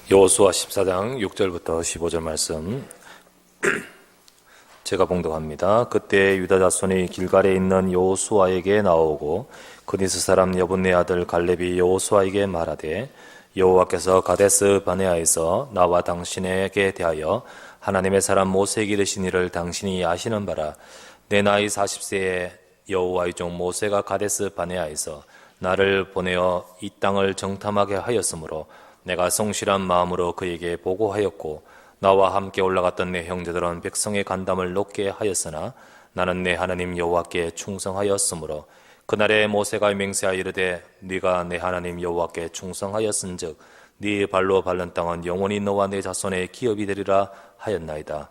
여호수아 14장 6절부터 15절 말씀 제가 봉독합니다. 그때 유다 자손이 길갈에 있는 여호수아에게 나오고 그니스 사람 여분네 아들 갈렙이 여호수아에게 말하되 여호와께서 가데스 바네아에서 나와 당신에게 대하여 하나님의 사람 모세에게 이르신 일을 당신이 아시는 바라. 내 나이 40세에 여호와의 종 모세가 가데스 바네아에서 나를 보내어 이 땅을 정탐하게 하였으므로 내가 성실한 마음으로 그에게 보고하였고 나와 함께 올라갔던 내 형제들은 백성의 간담을 높게 하였으나 나는 내 하나님 여호와께 충성하였으므로 그날에 모세가 맹세하여 이르되 네가 내 하나님 여호와께 충성하였은즉 네 발로 밟는 땅은 영원히 너와 내 자손의 기업이 되리라 하였나이다.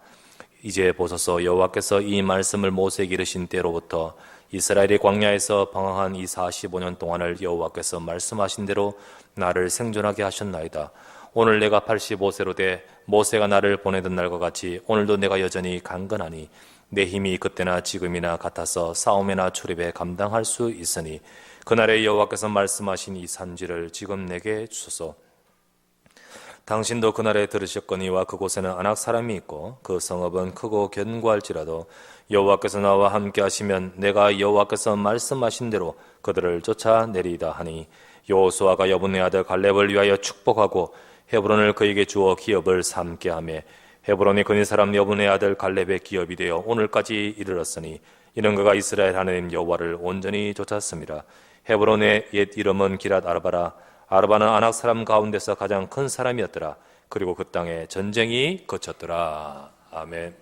이제 보소서, 여호와께서 이 말씀을 모세에게 이르신 때로부터 이스라엘이 광야에서 방황한 이 45년 동안을 여호와께서 말씀하신 대로 나를 생존하게 하셨나이다. 오늘 내가 85세로 돼 모세가 나를 보내던 날과 같이 오늘도 내가 여전히 강건하니 내 힘이 그때나 지금이나 같아서 싸움이나 출입에 감당할 수 있으니 그날에 여호와께서 말씀하신 이 산지를 지금 내게 주소서. 당신도 그날에 들으셨거니와 그곳에는 아낙 사람이 있고 그 성읍은 크고 견고할지라도 여호와께서 나와 함께 하시면 내가 여호와께서 말씀하신 대로 그들을 쫓아내리이다 하니 여호수아가 여분네 아들 갈렙을 위하여 축복하고 헤브론을 그에게 주어 기업을 삼게 하며 헤브론이 그니 사람 여분네 아들 갈렙의 기업이 되어 오늘까지 이르렀으니 이는 그가 이스라엘 하나님 여호와를 온전히 쫓았습니다. 헤브론의 옛 이름은 기랏 아르바라. 아르바는 아낙 사람 가운데서 가장 큰 사람이었더라. 그리고 그 땅에 전쟁이 거쳤더라. 아멘.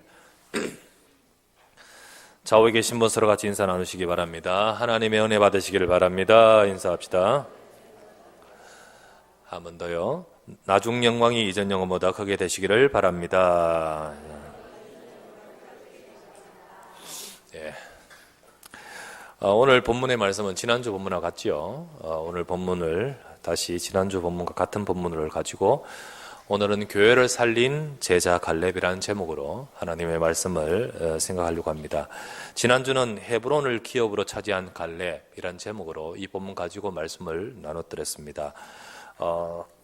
좌우에 계신 분 서로 같이 인사 나누시기 바랍니다. 하나님의 은혜 받으시기를 바랍니다. 인사합시다. 한 번 더요. 나중 영광이 이전 영광보다 크게 되시기를 바랍니다. 예. 오늘 본문의 말씀은 지난주 본문과 같지요. 오늘 본문을 다시 지난주 본문과 같은 본문을 가지고 오늘은 교회를 살린 제자 갈렙이라는 제목으로 하나님의 말씀을 생각하려고 합니다. 지난주는 헤브론을 기업으로 차지한 갈렙이라는 제목으로 이 본문 가지고 말씀을 나눠드렸습니다.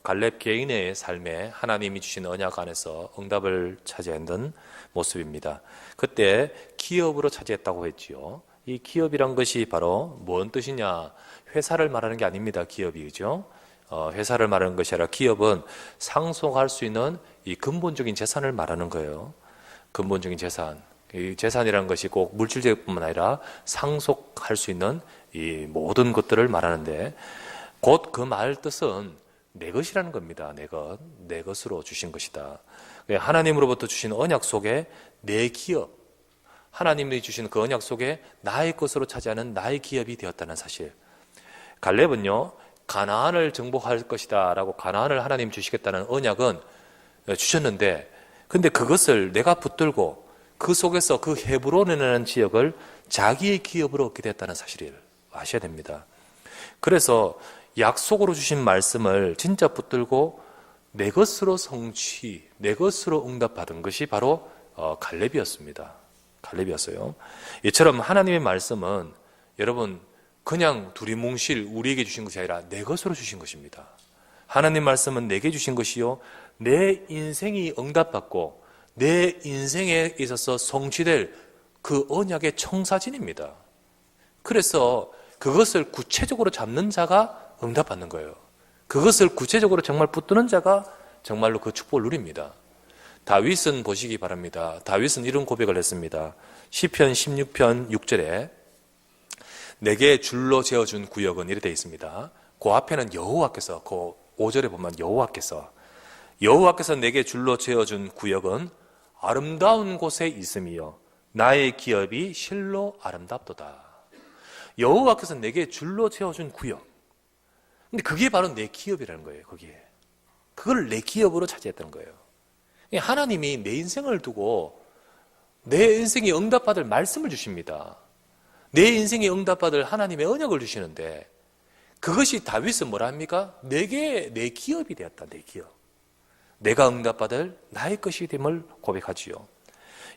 갈렙 개인의 삶에 하나님이 주신 언약 안에서 응답을 차지했던 모습입니다. 그때 기업으로 차지했다고 했지요. 이 기업이란 것이 바로 뭔 뜻이냐? 회사를 말하는 게 아닙니다. 기업이, 그죠? 회사를 말하는 것이 아니라 기업은 상속할 수 있는 이 근본적인 재산을 말하는 거예요. 근본적인 재산. 이 재산이라는 것이 꼭 물질적뿐만 아니라 상속할 수 있는 이 모든 것들을 말하는데 곧 그 말 뜻은 내 것이라는 겁니다. 내 것, 내 것으로 주신 것이다. 하나님으로부터 주신 언약 속에 내 기업, 하나님이 주신 그 언약 속에 나의 것으로 차지하는 나의 기업이 되었다는 사실. 갈렙은요, 가나안을 정복할 것이다 라고 가나안을 하나님 주시겠다는 언약은 주셨는데, 근데 그것을 내가 붙들고 그 속에서 그 헤브론이라는 지역을 자기의 기업으로 얻게 됐다는 사실을 아셔야 됩니다. 그래서 약속으로 주신 말씀을 진짜 붙들고 내 것으로 성취, 내 것으로 응답받은 것이 바로 갈렙이었습니다. 갈렙이었어요. 이처럼 하나님의 말씀은 여러분 그냥 두리뭉실 우리에게 주신 것이 아니라 내 것으로 주신 것입니다. 하나님 말씀은 내게 주신 것이요, 내 인생이 응답받고 내 인생에 있어서 성취될 그 언약의 청사진입니다. 그래서 그것을 구체적으로 잡는 자가 응답받는 거예요. 그것을 구체적으로 정말 붙드는 자가 정말로 그 축복을 누립니다. 다윗은 보시기 바랍니다. 다윗은 이런 고백을 했습니다. 시편 16편 6절에 내게 줄로 재어준 구역은 이렇게 되어 있습니다. 그 앞에는 여호와께서, 그 5절에 보면 여호와께서 내게 줄로 재어준 구역은 아름다운 곳에 있음이요 나의 기업이 실로 아름답도다. 여호와께서 내게 줄로 재어준 구역, 근데 그게 바로 내 기업이라는 거예요. 거기에 그걸 내 기업으로 차지했다는 거예요. 하나님이 내 인생을 두고 내 인생에 응답받을 말씀을 주십니다. 내 인생에 응답받을 하나님의 언약을 주시는데 그것이 다윗은 뭐라 합니까? 내게 내 기업이 되었다. 내 기업. 내가 응답받을 나의 것이 됨을 고백하지요.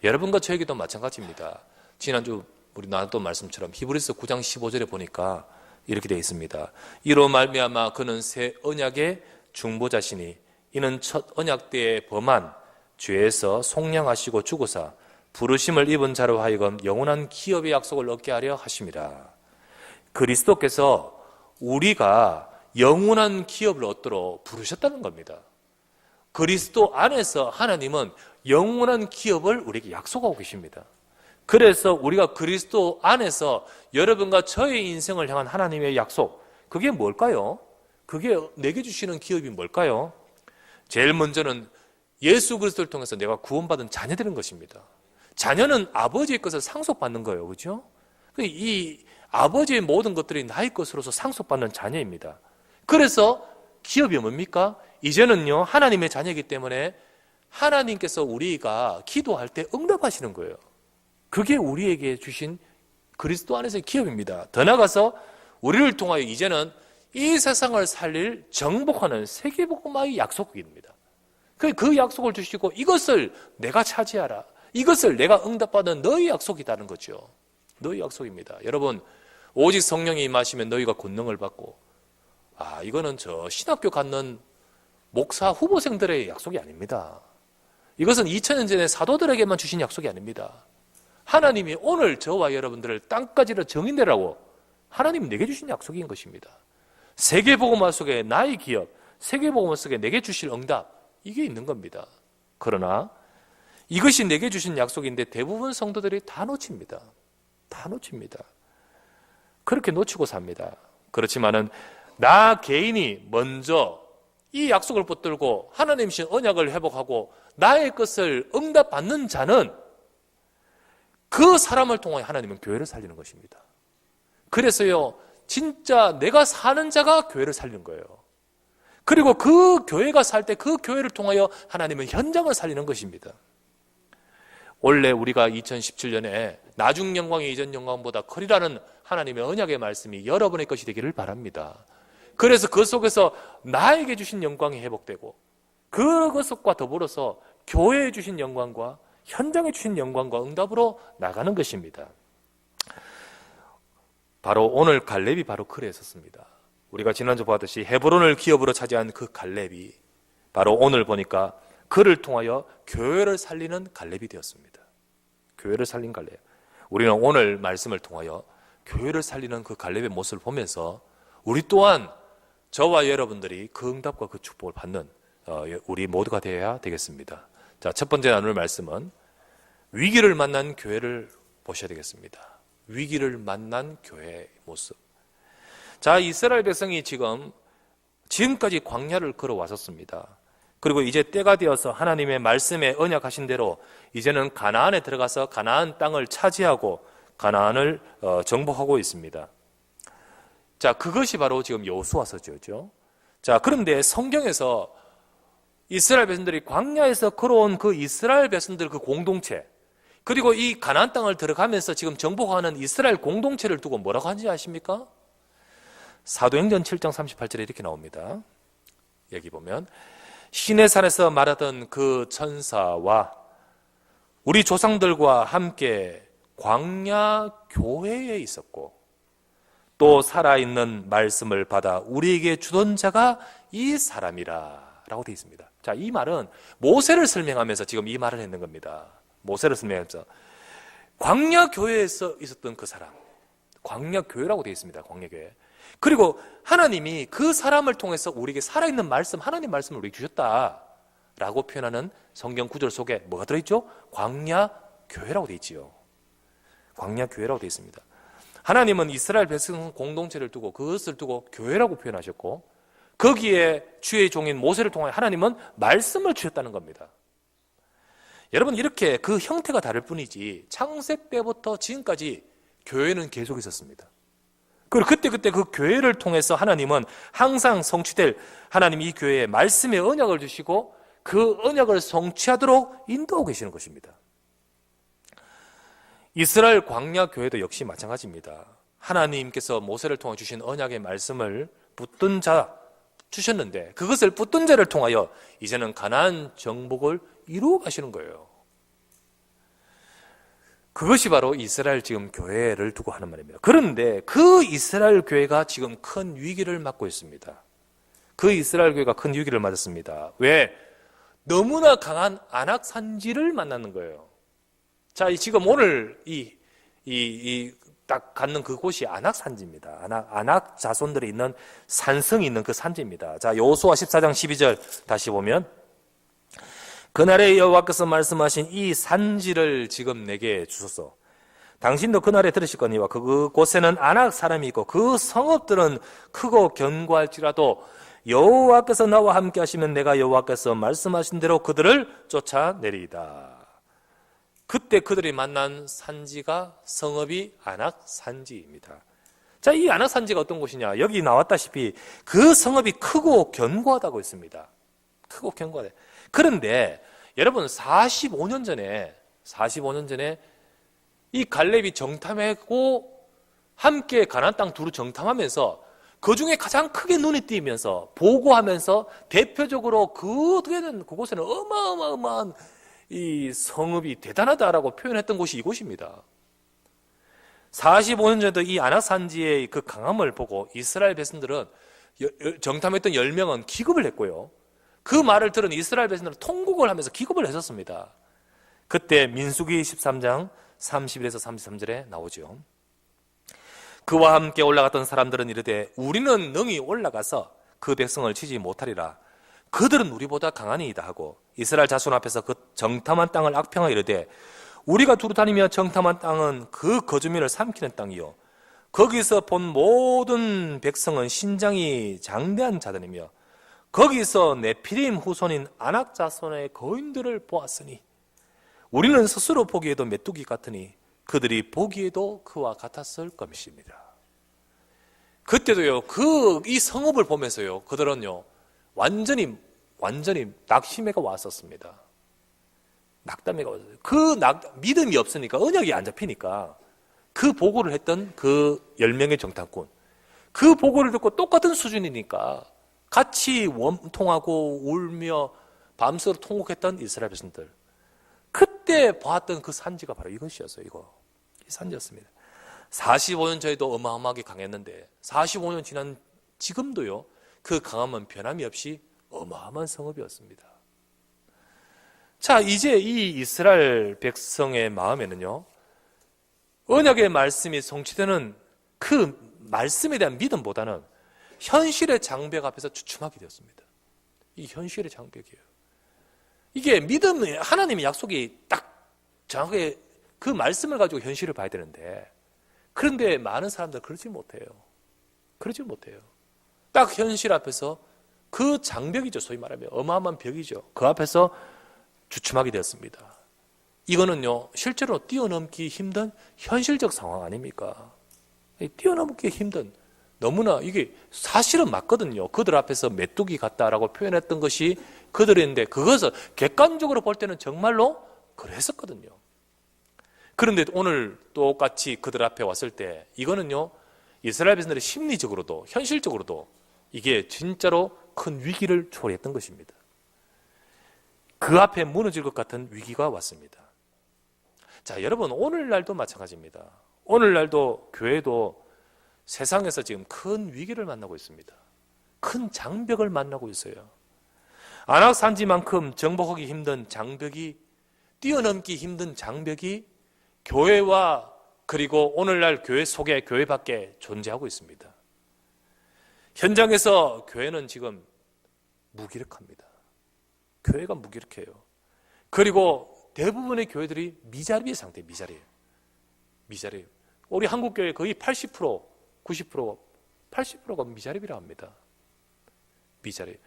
여러분과 저에게도 마찬가지입니다. 지난주 우리 나눴던 말씀처럼 히브리서 9장 15절에 보니까 이렇게 되어 있습니다. 이로 말미암아 그는 새 언약의 중보자시니 이는 첫 언약 때에 범한 죄에서 속량하시고 죽으사 부르심을 입은 자로 하여금 영원한 기업의 약속을 얻게 하려 하심이라. 그리스도께서 우리가 영원한 기업을 얻도록 부르셨다는 겁니다. 그리스도 안에서 하나님은 영원한 기업을 우리에게 약속하고 계십니다. 그래서 우리가 그리스도 안에서 여러분과 저의 인생을 향한 하나님의 약속, 그게 뭘까요? 그게 내게 주시는 기업이 뭘까요? 제일 먼저는 예수 그리스도를 통해서 내가 구원받은 자녀 되는 것입니다. 자녀는 아버지의 것을 상속받는 거예요. 그렇죠? 이 아버지의 모든 것들이 나의 것으로서 상속받는 자녀입니다. 그래서 기업이 뭡니까? 이제는요, 하나님의 자녀이기 때문에 하나님께서 우리가 기도할 때 응답하시는 거예요. 그게 우리에게 주신 그리스도 안에서의 기업입니다. 더 나아가서 우리를 통하여 이제는 이 세상을 살릴 정복하는 세계복음화의 약속입니다. 그 약속을 주시고 이것을 내가 차지하라. 이것을 내가 응답받은 너희 약속이라는 거죠. 너희 약속입니다. 여러분, 오직 성령이 임하시면 너희가 권능을 받고, 이거는 저 신학교 갖는 목사 후보생들의 약속이 아닙니다. 이것은 2000년 전에 사도들에게만 주신 약속이 아닙니다. 하나님이 오늘 저와 여러분들을 땅까지로 정인되라고 하나님이 내게 주신 약속인 것입니다. 세계복음화 속에 나의 기업, 세계복음화 속에 내게 주실 응답, 이게 있는 겁니다. 그러나 이것이 내게 주신 약속인데 대부분 성도들이 다 놓칩니다. 다 놓칩니다. 그렇게 놓치고 삽니다. 그렇지만은 나 개인이 먼저 이 약속을 붙들고 하나님 신 언약을 회복하고 나의 것을 응답받는 자는 그 사람을 통하여 하나님은 교회를 살리는 것입니다. 그래서요, 진짜 내가 사는 자가 교회를 살리는 거예요. 그리고 그 교회가 살 때 그 교회를 통하여 하나님은 현장을 살리는 것입니다. 원래 우리가 2017년에 나중 영광이 이전 영광보다 커리라는 하나님의 언약의 말씀이 여러분의 것이 되기를 바랍니다. 그래서 그 속에서 나에게 주신 영광이 회복되고 그것과 더불어서 교회에 주신 영광과 현장에 주신 영광과 응답으로 나가는 것입니다. 바로 오늘 갈렙이 바로 그래 있었습니다. 우리가 지난주 보았듯이 헤브론을 기업으로 차지한 그 갈렙이 바로 오늘 보니까 그를 통하여 교회를 살리는 갈렙이 되었습니다. 교회를 살린 갈렙. 우리는 오늘 말씀을 통하여 교회를 살리는 그 갈렙의 모습을 보면서 우리 또한 저와 여러분들이 그 응답과 그 축복을 받는 우리 모두가 되어야 되겠습니다. 자, 첫 번째 나눌 말씀은 위기를 만난 교회를 보셔야 되겠습니다. 위기를 만난 교회의 모습. 자, 이스라엘 백성이 지금까지 광야를 걸어왔었습니다. 그리고 이제 때가 되어서 하나님의 말씀에 언약하신 대로 이제는 가나안에 들어가서 가나안 땅을 차지하고 가나안을 정복하고 있습니다. 자, 그것이 바로 지금 여호수아서죠. 자, 그런데 성경에서 이스라엘 백성들이 광야에서 걸어온 그 이스라엘 백성들 그 공동체, 그리고 이 가나안 땅을 들어가면서 지금 정복하는 이스라엘 공동체를 두고 뭐라고 하는지 아십니까? 사도행전 7장 38절에 이렇게 나옵니다. 여기 보면 시내산에서 말하던 그 천사와 우리 조상들과 함께 광야 교회에 있었고 또 살아있는 말씀을 받아 우리에게 주던 자가 이 사람이라 라고 되어 있습니다. 자, 이 말은 모세를 설명하면서 지금 이 말을 했는 겁니다. 모세를 설명하면서 광야 교회에서 있었던 그 사람, 광야 교회라고 되어 있습니다. 광야 교회. 그리고 하나님이 그 사람을 통해서 우리에게 살아있는 말씀, 하나님 말씀을 우리에게 주셨다라고 표현하는 성경 구절 속에 뭐가 들어있죠? 광야 교회라고 되어 있지요. 광야 교회라고 되어 있습니다. 하나님은 이스라엘 백성 공동체를 두고 그것을 두고 교회라고 표현하셨고 거기에 주의 종인 모세를 통하여 하나님은 말씀을 주셨다는 겁니다. 여러분, 이렇게 그 형태가 다를 뿐이지 창세 때부터 지금까지 교회는 계속 있었습니다. 그리고 그때 그 교회를 통해서 하나님은 항상 성취될 하나님 이 교회에 말씀의 언약을 주시고 그 언약을 성취하도록 인도하고 계시는 것입니다. 이스라엘 광야 교회도 역시 마찬가지입니다. 하나님께서 모세를 통해 주신 언약의 말씀을 붙든 자 주셨는데 그것을 붙든 자를 통하여 이제는 가나안 정복을 이루어 가시는 거예요. 그것이 바로 이스라엘 지금 교회를 두고 하는 말입니다. 그런데 그 이스라엘 교회가 지금 큰 위기를 맞고 있습니다. 그 이스라엘 교회가 큰 위기를 맞았습니다. 왜? 너무나 강한 아낙 산지를 만나는 거예요. 자, 지금 오늘 딱 갖는 그곳이 아낙 산지입니다. 아낙 자손들이 있는 산성이 있는 그 산지입니다. 자, 여호수아 14장 12절 다시 보면, 그날에 여호와께서 말씀하신 이 산지를 지금 내게 주소서. 당신도 그날에 들으시거니와 그곳에는 아낙 사람이 있고 그 성읍들은 크고 견고할지라도 여호와께서 나와 함께 하시면 내가 여호와께서 말씀하신 대로 그들을 쫓아내리이다. 그때 그들이 만난 산지가 성읍이 아낙 산지입니다. 자, 이 아낙 산지가 어떤 곳이냐? 여기 나왔다시피 그 성읍이 크고 견고하다고 했습니다. 크고 견고하다. 그런데 여러분 45년 전에 이 갈렙이 정탐하고 함께 가나안 땅 두루 정탐하면서 그 중에 가장 크게 눈에 띄면서 보고하면서 대표적으로 그곳에는 어마어마한 이 성읍이 대단하다라고 표현했던 곳이 이곳입니다. 45년 전에도 이 아낙 산지의 그 강함을 보고 이스라엘 백성들은 정탐했던 10명은 기겁을 했고요. 그 말을 들은 이스라엘 백성들은 통곡을 하면서 기겁을 했었습니다. 그때 민수기 13장 31에서 33절에 나오죠. 그와 함께 올라갔던 사람들은 이르되 우리는 능히 올라가서 그 백성을 치지 못하리라. 그들은 우리보다 강하니이다 하고 이스라엘 자손 앞에서 그 정탐한 땅을 악평하 이르되 우리가 두루 다니며 정탐한 땅은 그 거주민을 삼키는 땅이요 거기서 본 모든 백성은 신장이 장대한 자들이며 거기서 네피림 후손인 아낙 자손의 거인들을 보았으니 우리는 스스로 보기에도 메뚜기 같으니 그들이 보기에도 그와 같았을 것입니다. 그때도요, 이 성읍을 보면서요, 그들은요, 완전히 낙심해가 왔었습니다. 낙담해가 왔어요. 믿음이 없으니까, 언약이 안 잡히니까, 그 보고를 했던 그 10명의 정탐꾼, 그 보고를 듣고 똑같은 수준이니까, 같이 원통하고 울며 밤새도록 통곡했던 이스라엘 백성들. 그때 보았던 그 산지가 바로 이것이었어요, 이 산지였습니다. 45년 전에도 어마어마하게 강했는데 45년 지난 지금도요 그 강함은 변함이 없이 어마어마한 성읍이었습니다. 자, 이제 이 이스라엘 백성의 마음에는요 언약의 말씀이 성취되는 그 말씀에 대한 믿음보다는 현실의 장벽 앞에서 주춤하게 되었습니다. 이 현실의 장벽이에요. 이게 믿음이 하나님의 약속이 딱 정확하게 그 말씀을 가지고 현실을 봐야 되는데 그런데 많은 사람들은 그러지 못해요. 딱 현실 앞에서 그 장벽이죠. 소위 말하면 어마어마한 벽이죠. 그 앞에서 주춤하게 되었습니다. 이거는요 실제로 뛰어넘기 힘든 현실적 상황 아닙니까? 뛰어넘기 힘든 너무나 이게 사실은 맞거든요. 그들 앞에서 메뚜기 같다라고 표현했던 것이 그들인데 그것을 객관적으로 볼 때는 정말로 그랬었거든요. 그런데 오늘 똑같이 그들 앞에 왔을 때 이거는요 이스라엘 백성들이 심리적으로도 현실적으로도 이게 진짜로 큰 위기를 초래했던 것입니다. 그 앞에 무너질 것 같은 위기가 왔습니다. 자, 여러분 오늘날도 마찬가지입니다. 오늘날도 교회도 세상에서 지금 큰 위기를 만나고 있습니다. 큰 장벽을 만나고 있어요. 아낙 산지만큼 정복하기 힘든 장벽이 뛰어넘기 힘든 장벽이 교회와 그리고 오늘날 교회 속에 교회 밖에 존재하고 있습니다. 현장에서 교회는 지금 무기력합니다. 교회가 무기력해요. 그리고 대부분의 교회들이 미자립의 상태예요. 미자립. 우리 한국교회 거의 80%, 90%, 80%가 미자립이라고 합니다. 미자립.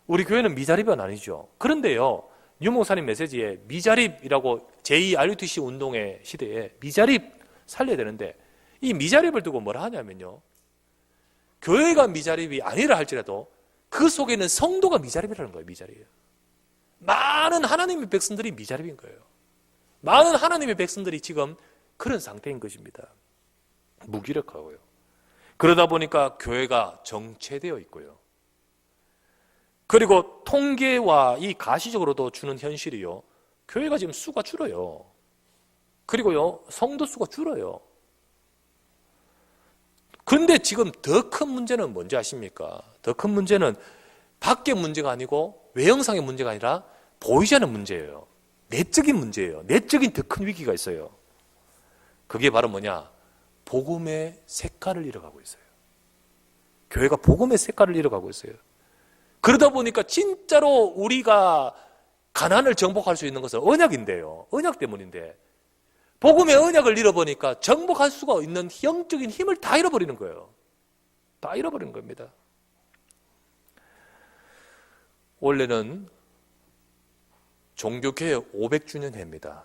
우리 교회는 미자립은 아니죠. 그런데요, 유 목사님 메시지에 미자립이라고 제2RUTC 운동의 시대에 미자립 살려야 되는데 이 미자립을 두고 뭐라 하냐면요. 교회가 미자립이 아니라 할지라도 그 속에는 성도가 미자립이라는 거예요. 미자립. 많은 하나님의 백성들이 미자립인 거예요. 많은 하나님의 백성들이 지금 그런 상태인 것입니다. 무기력하고요. 그러다 보니까 교회가 정체되어 있고요. 그리고 통계와 이 가시적으로도 주는 현실이요. 교회가 지금 수가 줄어요. 그리고요, 성도 수가 줄어요. 그런데 지금 더 큰 문제는 뭔지 아십니까? 더 큰 문제는 밖의 문제가 아니고 외형상의 문제가 아니라 보이지 않는 문제예요. 내적인 문제예요. 내적인 더 큰 위기가 있어요. 그게 바로 뭐냐? 복음의 색깔을 잃어가고 있어요. 교회가 복음의 색깔을 잃어가고 있어요. 그러다 보니까 진짜로 우리가 가난을 정복할 수 있는 것은 언약인데요. 언약 때문인데 복음의 언약을 잃어버리니까 정복할 수가 있는 영적인 힘을 다 잃어버리는 거예요. 다 잃어버리는 겁니다. 원래는 종교개혁 500주년 해입니다.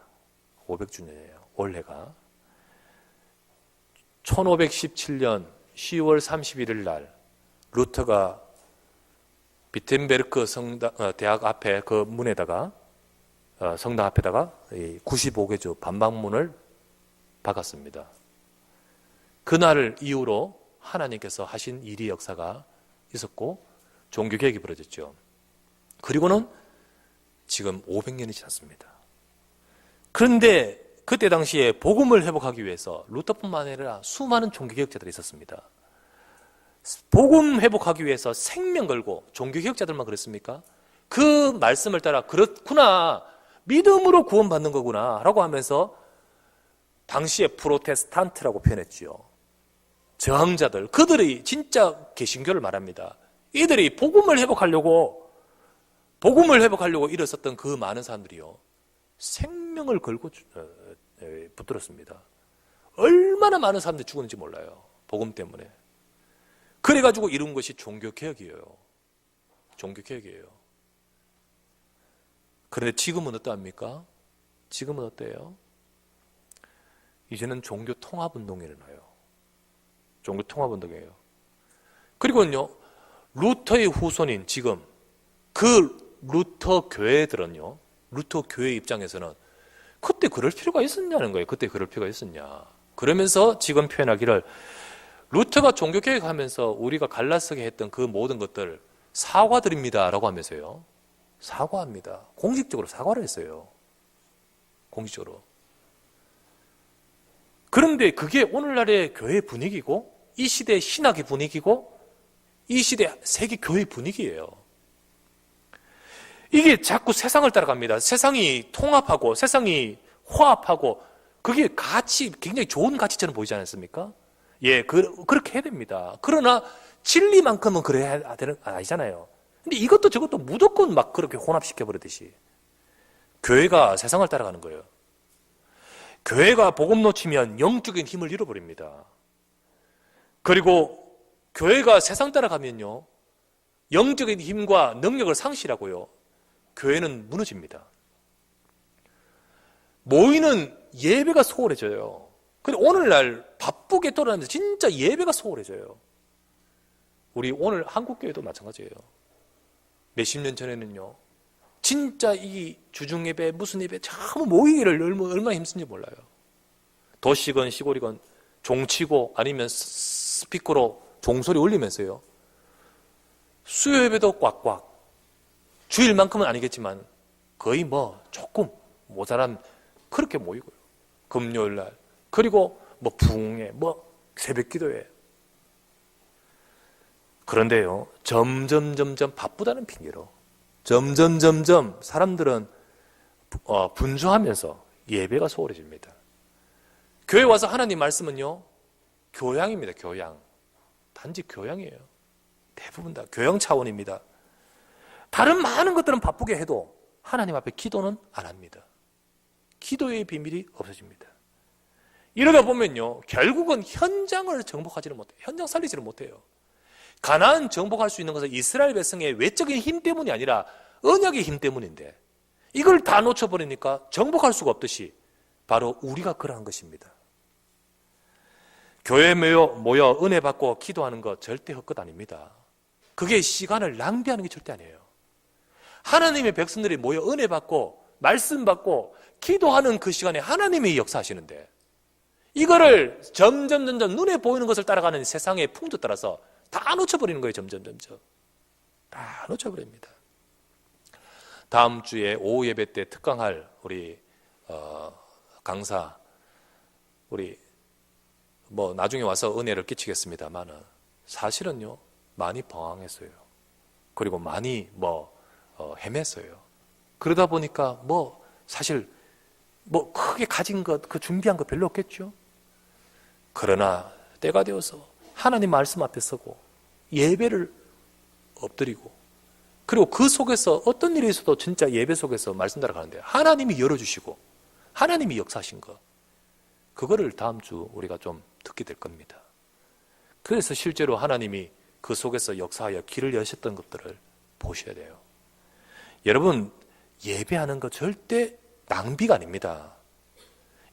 500주년이에요. 올해가 1517년 10월 31일 날 루터가 비텐베르크 대학 앞에 그 문에다가 성당 앞에다가 95개조 반박문을 박았습니다. 그날을 이후로 하나님께서 하신 일이 역사가 있었고 종교개혁이 벌어졌죠. 그리고는 지금 500년이 지났습니다. 그런데 그때 당시에 복음을 회복하기 위해서 루터뿐만 아니라 수많은 종교개혁자들이 있었습니다. 복음 회복하기 위해서 생명 걸고 종교개혁자들만 그랬습니까? 그 말씀을 따라 그렇구나, 믿음으로 구원받는 거구나 라고 하면서 당시에 프로테스탄트라고 표현했지요. 저항자들, 그들이 진짜 개신교를 말합니다. 이들이 복음을 회복하려고 일었었던 그 많은 사람들이요, 생명을 걸고 붙들었습니다. 얼마나 많은 사람들이 죽었는지 몰라요. 복음 때문에. 그래가지고 이룬 것이 종교개혁이에요. 종교개혁이에요. 그런데 지금은 어떠합니까? 지금은 어때요? 이제는 종교통합운동이 일어나요. 종교통합운동이에요. 그리고는요, 루터의 후손인 지금 그 루터 교회들은요, 루터 교회 입장에서는 그때 그럴 필요가 있었냐는 거예요. 그때 그럴 필요가 있었냐. 그러면서 지금 표현하기를 루터가 종교개혁하면서 우리가 갈라서게 했던 그 모든 것들 사과드립니다 라고 하면서요, 사과합니다. 공식적으로 사과를 했어요. 공식적으로. 그런데 그게 오늘날의 교회 분위기고 이 시대의 신학의 분위기고 이 시대 세계 교회 분위기예요. 이게 자꾸 세상을 따라갑니다. 세상이 통합하고 세상이 화합하고 그게 가치, 굉장히 좋은 가치처럼 보이지 않습니까? 예, 그렇게 해야 됩니다. 그러나 진리만큼은 그래야 되는 아니잖아요. 근데 이것도 저것도 무조건 막 그렇게 혼합시켜버리듯이 교회가 세상을 따라가는 거예요. 교회가 복음 놓치면 영적인 힘을 잃어버립니다. 그리고 교회가 세상 따라가면요, 영적인 힘과 능력을 상실하고요, 교회는 무너집니다. 모이는 예배가 소홀해져요. 근데 오늘날 바쁘게 돌아다니면서 진짜 예배가 소홀해져요. 우리 오늘 한국교회도 마찬가지예요. 몇십 년 전에는요, 진짜 이 주중예배 무슨 예배 참 모이기를 얼마나 힘든지 몰라요. 도시건 시골이건 종치고 아니면 스피커로 종소리 울리면서요, 수요 예배도 꽉꽉, 주일만큼은 아니겠지만 거의 조금 모자란 그렇게 모이고요. 금요일날, 그리고 부흥회, 새벽기도회. 그런데요, 점점 바쁘다는 핑계로 점점 사람들은 분주하면서 예배가 소홀해집니다. 교회 와서 하나님 말씀은요, 교양입니다. 교양. 단지 교양이에요. 대부분 다 교양 차원입니다. 다른 많은 것들은 바쁘게 해도 하나님 앞에 기도는 안 합니다. 기도의 비밀이 없어집니다. 이러다 보면요, 결국은 현장을 정복하지를 못해요. 현장 살리지를 못해요. 가나안 정복할 수 있는 것은 이스라엘 백성의 외적인 힘 때문이 아니라 언약의 힘 때문인데 이걸 다 놓쳐버리니까 정복할 수가 없듯이 바로 우리가 그러한 것입니다. 교회에 모여 은혜 받고 기도하는 것 절대 헛것 아닙니다. 그게 시간을 낭비하는 게 절대 아니에요. 하나님의 백성들이 모여 은혜 받고 말씀 받고 기도하는 그 시간에 하나님이 역사하시는데 이거를 점점 눈에 보이는 것을 따라가는 세상의 풍조 따라서 다 놓쳐버리는 거예요. 점점 다 놓쳐버립니다. 다음 주에 오후 예배 때 특강할 우리 강사, 우리 나중에 와서 은혜를 끼치겠습니다만 사실은요, 많이 방황했어요. 그리고 많이 헤맸어요. 그러다 보니까 사실 크게 가진 것, 그 준비한 거 별로 없겠죠. 그러나 때가 되어서 하나님 말씀 앞에 서고 예배를 엎드리고, 그리고 그 속에서 어떤 일이 있어도 진짜 예배 속에서 말씀 따라가는데 하나님이 열어주시고 하나님이 역사하신 것, 그거를 다음 주 우리가 좀 듣게 될 겁니다. 그래서 실제로 하나님이 그 속에서 역사하여 길을 여셨던 것들을 보셔야 돼요. 여러분, 예배하는 거 절대 낭비가 아닙니다.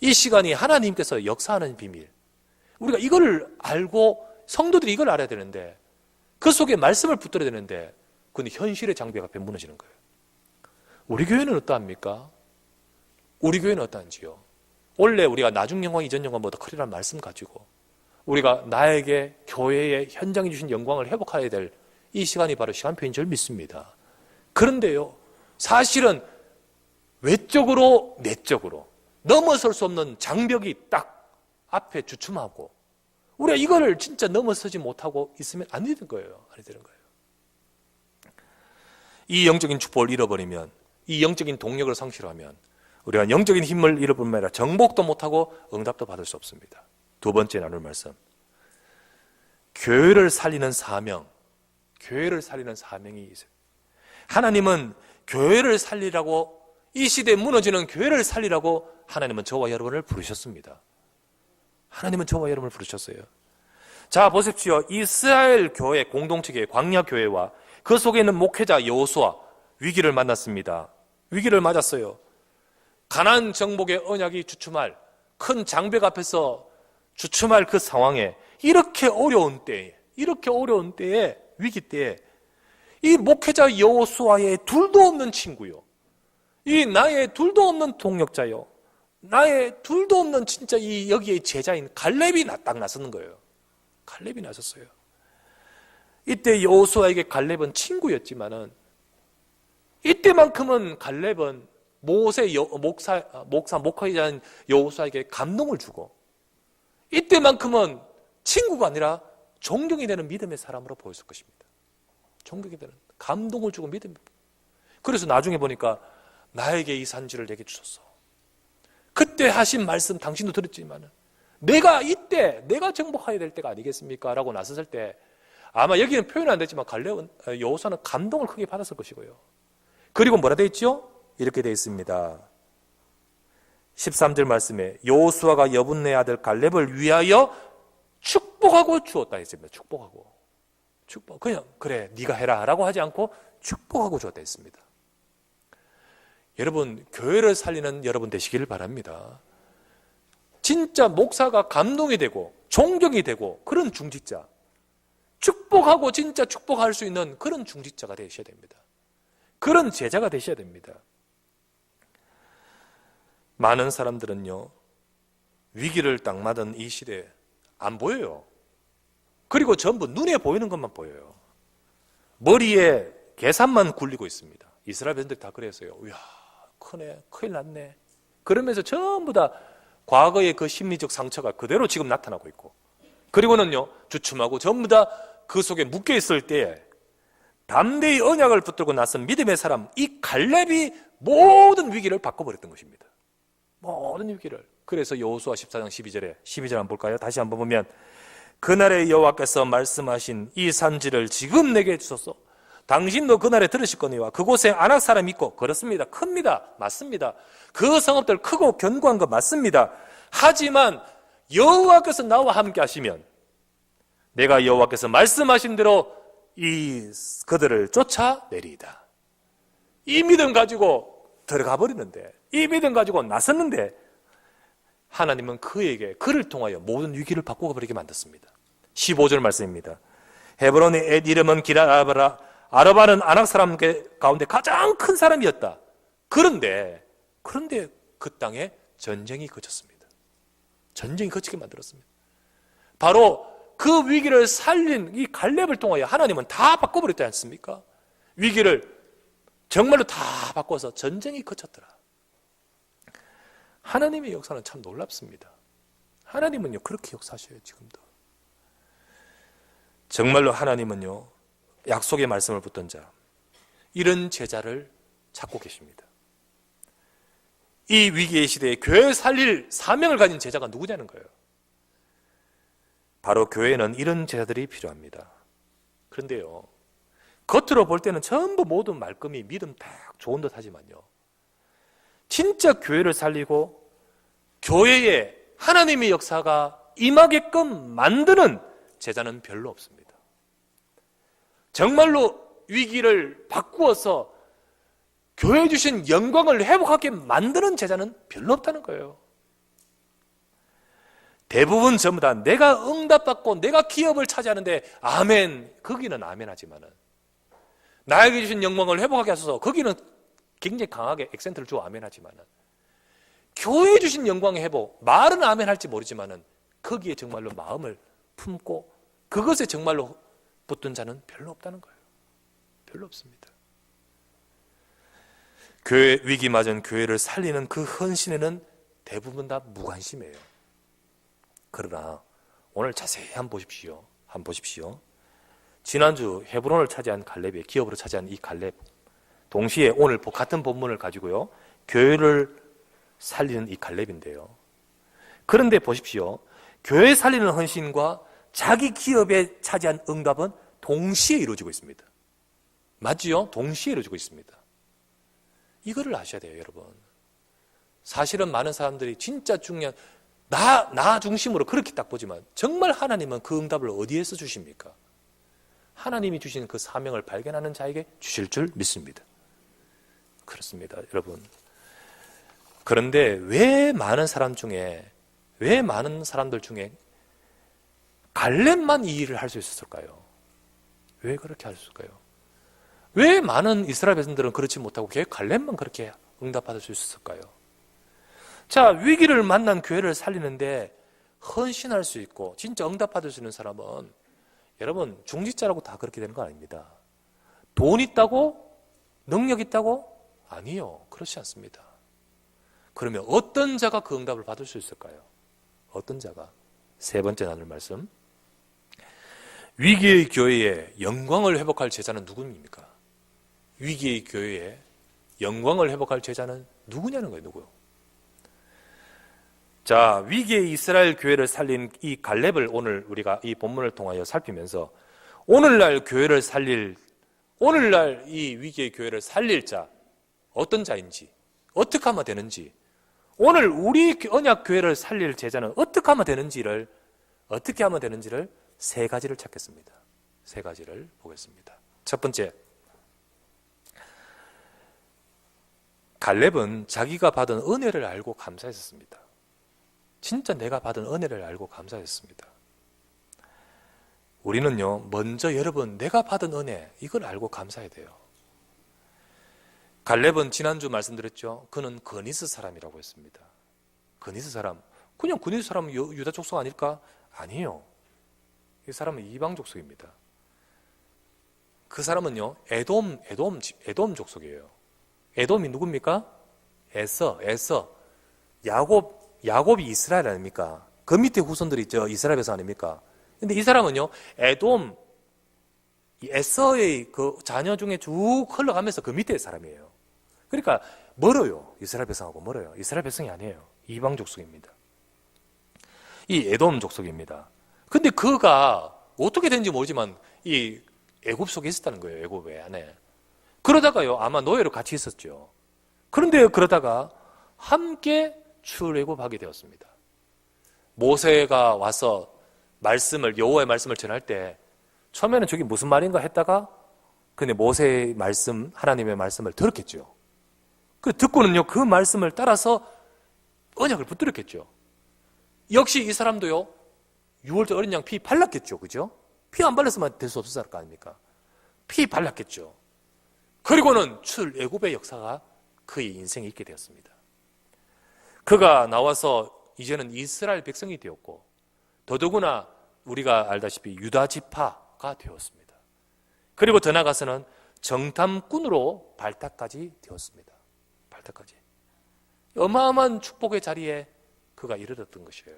이 시간이 하나님께서 역사하는 비밀, 우리가 이거를 알고 성도들이 이걸 알아야 되는데, 그 속에 말씀을 붙들어야 되는데, 그건 현실의 장벽 앞에 무너지는 거예요. 우리 교회는 어떠합니까? 우리 교회는 어떠한지요? 원래 우리가 나중 영광 이전 영광보다 크리라는 말씀 가지고 우리가 나에게 교회의 현장에 주신 영광을 회복해야 될 이 시간이 바로 시간표인 줄 믿습니다. 그런데요, 사실은 외적으로 내적으로 넘어설 수 없는 장벽이 딱 앞에 주춤하고 우리가 이거를 진짜 넘어서지 못하고 있으면 안 되는 거예요. 안 되는 거예요. 이 영적인 축복을 잃어버리면, 이 영적인 동력을 상실하면 우리가 영적인 힘을 잃어버리면 아니라 정복도 못하고 응답도 받을 수 없습니다. 두 번째 나눌 말씀, 교회를 살리는 사명, 교회를 살리는 사명이 있어요. 하나님은 교회를 살리라고, 이 시대에 무너지는 교회를 살리라고 하나님은 저와 여러분을 부르셨습니다. 하나님은 저와 여러분을 부르셨어요. 자, 보십시오. 이스라엘 교회, 공동체 교회, 광야 교회와 그 속에 있는 목회자 여호수아, 위기를 만났습니다. 위기를 맞았어요. 가나안 정복의 언약이 주춤할, 큰 장벽 앞에서 주춤할 그 상황에, 이렇게 어려운 때에, 위기 때에 이 목회자 여호수아의 둘도 없는 친구요, 이 나의 둘도 없는 동역자요, 나의 둘도 없는 진짜 이 여기에 제자인 갈렙이 딱 나서는 거예요. 갈렙이 나섰어요. 이때 여호수아에게 갈렙은 친구였지만은, 이때만큼은 갈렙은 목회자인 여호수아에게 감동을 주고, 이때만큼은 친구가 아니라 존경이 되는 믿음의 사람으로 보였을 것입니다. 존경이 되는, 감동을 주고 믿음. 그래서 나중에 보니까 나에게 이 산지를 내게 주셨어. 그때 하신 말씀 당신도 들었지만 내가 이때 내가 정복해야 될 때가 아니겠습니까? 라고 나섰을 때 아마 여기는 표현 안 됐지만 여호수아는 감동을 크게 받았을 것이고요. 그리고 뭐라 되어 있죠? 이렇게 되어 있습니다. 13절 말씀에 여호수아가 여분네 아들 갈렙을 위하여 축복하고 주었다 했습니다. 축복. 그냥 그래 네가 해라 라고 하지 않고 축복하고 주었다 했습니다. 여러분, 교회를 살리는 여러분 되시기를 바랍니다. 진짜 목사가 감동이 되고 존경이 되고 그런 중직자, 축복하고 진짜 축복할 수 있는 그런 중직자가 되셔야 됩니다. 그런 제자가 되셔야 됩니다. 많은 사람들은요, 위기를 딱 맞은 이 시대에 안 보여요. 그리고 전부 눈에 보이는 것만 보여요. 머리에 계산만 굴리고 있습니다. 이스라엘 백성들이 다 그랬어요. 이야, 크네, 큰일 났네. 그러면서 전부 다 과거의 그 심리적 상처가 그대로 지금 나타나고 있고, 그리고는요, 주춤하고 전부 다 그 속에 묶여 있을 때에 담대히 언약을 붙들고 나선 믿음의 사람, 이 갈렙이 모든 위기를 바꿔버렸던 것입니다. 모든 위기를. 그래서 여호수아 14장 12절 한번 볼까요? 다시 한번 보면, 그날에 여호와께서 말씀하신 이 산지를 지금 내게 주소서. 당신도 그날에 들으실 거니와 그곳에 아낙 사람이 있고, 그렇습니다. 큽니다. 맞습니다. 그 성읍들 크고 견고한 거 맞습니다. 하지만 여호와께서 나와 함께 하시면 내가 여호와께서 말씀하신 대로 그들을 쫓아내리이다. 이 믿음 가지고 들어가 버리는데, 이 믿음 가지고 나섰는데 하나님은 그를 통하여 모든 위기를 바꿔버리게 만들었습니다. 15절 말씀입니다. 헤브론의 엣 이름은 기럇 아르바는 아낙 사람 가운데 가장 큰 사람이었다. 그런데 그 땅에 전쟁이 그쳤습니다. 전쟁이 그치게 만들었습니다. 바로 그 위기를 살린 이 갈렙을 통하여 하나님은 다 바꿔버렸지 않습니까? 위기를 정말로 다 바꿔서 전쟁이 그쳤더라. 하나님의 역사는 참 놀랍습니다. 하나님은요, 그렇게 역사하셔요. 지금도 정말로 하나님은요, 약속의 말씀을 붙든 자, 이런 제자를 찾고 계십니다. 이 위기의 시대에 교회를 살릴 사명을 가진 제자가 누구냐는 거예요. 바로 교회에는 이런 제자들이 필요합니다. 그런데요, 겉으로 볼 때는 전부 모든 말끔히 믿음 딱 좋은 듯 하지만요, 진짜 교회를 살리고 교회에 하나님의 역사가 임하게끔 만드는 제자는 별로 없습니다. 정말로 위기를 바꾸어서 교회에 주신 영광을 회복하게 만드는 제자는 별로 없다는 거예요. 대부분 전부 다 내가 응답받고 내가 기업을 차지하는데 아멘, 거기는 아멘 하지만은, 나에게 주신 영광을 회복하게 하소서, 거기는 굉장히 강하게 액센트를 주어 아멘 하지만은, 교회에 주신 영광의 회복, 말은 아멘 할지 모르지만은 거기에 정말로 마음을 품고 그것에 정말로 붙든 자는 별로 없다는 거예요. 별로 없습니다. 교회 위기 맞은 교회를 살리는 그 헌신에는 대부분 다 무관심해요. 그러나 오늘 자세히 한번 보십시오. 한번 보십시오. 지난주 헤브론을 차지한 갈렙이, 기업으로 차지한 이 갈렙, 동시에 오늘 같은 본문을 가지고요, 교회를 살리는 이 갈렙인데요. 그런데 보십시오. 교회 살리는 헌신과 자기 기업에 차지한 응답은 동시에 이루어지고 있습니다. 맞지요? 동시에 이루어지고 있습니다. 이거를 아셔야 돼요, 여러분. 사실은 많은 사람들이 진짜 중요한, 나 중심으로 그렇게 딱 보지만 정말 하나님은 그 응답을 어디에서 주십니까? 하나님이 주신 그 사명을 발견하는 자에게 주실 줄 믿습니다. 그렇습니다, 여러분. 그런데 왜 많은 사람들 중에 갈렙만 이 일을 할 수 있었을까요? 왜 그렇게 할 수 있을까요? 왜 많은 이스라엘 백성들은 그렇지 못하고 갈렙만 그렇게 응답받을 수 있었을까요? 자, 위기를 만난 교회를 살리는데 헌신할 수 있고 진짜 응답받을 수 있는 사람은, 여러분, 중직자라고 다 그렇게 되는 거 아닙니다. 돈 있다고? 능력 있다고? 아니요, 그렇지 않습니다. 그러면 어떤 자가 그 응답을 받을 수 있을까요? 어떤 자가? 세 번째 나눌 말씀, 위기의 교회에 영광을 회복할 제자는 누구입니까? 위기의 교회에 영광을 회복할 제자는 누구냐는 거예요. 누구요? 자, 위기의 이스라엘 교회를 살린 이 갈렙을 오늘 우리가 이 본문을 통하여 살피면서 오늘날 교회를 살릴, 오늘날 이 위기의 교회를 살릴 자, 어떤 자인지, 어떻게 하면 되는지, 오늘 우리 언약 교회를 살릴 제자는 어떻게 하면 되는지를 세 가지를 찾겠습니다. 세 가지를 보겠습니다. 첫 번째, 갈렙은 자기가 받은 은혜를 알고 감사했습니다. 진짜 내가 받은 은혜를 알고 감사했습니다. 우리는요, 먼저 여러분, 내가 받은 은혜, 이걸 알고 감사해야 돼요. 갈렙은 지난주 말씀드렸죠. 그는 그니스 사람이라고 했습니다. 그니스 사람. 그냥 그니스 사람은 유다 족속 아닐까? 아니에요. 이 사람은 이방 족속입니다. 그 사람은요, 에돔 족속이에요. 에돔이 누굽니까? 에서. 야곱이 이스라엘 아닙니까? 그 밑에 후손들이 있죠. 이스라엘 백성 아닙니까? 근데 이 사람은요, 에서의 그 자녀 중에 쭉 흘러가면서 그 밑에 사람이에요. 그러니까 멀어요. 이스라엘 백성하고 멀어요. 이스라엘 백성이 아니에요. 이방 족속입니다. 이 에돔 족속입니다. 근데 그가 어떻게 된지 모르지만 이 애굽 속에 있었다는 거예요. 애굽 안에. 그러다가요, 아마 노예로 같이 있었죠. 그런데 그러다가 함께 출애굽하게 되었습니다. 모세가 와서 여호와의 말씀을 전할 때 처음에는 저게 무슨 말인가 했다가, 근데 모세의 말씀, 하나님의 말씀을 들었겠죠. 듣고는요, 그 말씀을 따라서 언약을 붙들었겠죠. 역시 이 사람도요, 6월절 어린 양 피 발랐겠죠. 그죠? 피 안 발랐으면 될 수 없었을 거 아닙니까? 피 발랐겠죠. 그리고는 출애굽의 역사가 그의 인생에 있게 되었습니다. 그가 나와서 이제는 이스라엘 백성이 되었고, 더더구나 우리가 알다시피 유다 지파가 되었습니다. 그리고 더 나아가서는 정탐꾼으로 발탁까지 되었습니다. 발탁까지. 어마어마한 축복의 자리에 그가 이르렀던 것이에요.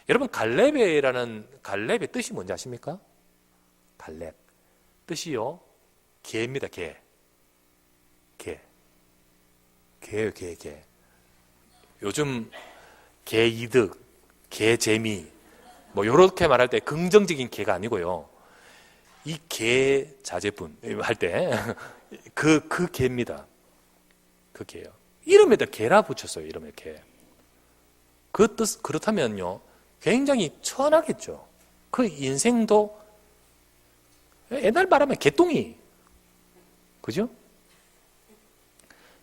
여러분, 갈렙의 뜻이 뭔지 아십니까? 갈렙. 뜻이요, 개입니다. 개. 개예요. 개. 요즘 개 이득, 개 재미 뭐 요렇게 말할 때 긍정적인 개가 아니고요. 이 개 자제분 할 때 그 개입니다. 그 개요. 이름에다 개라 붙였어요. 이름에 개. 그 뜻 그렇다면요. 굉장히 천하겠죠. 그 인생도 옛날 말하면 개똥이. 그죠?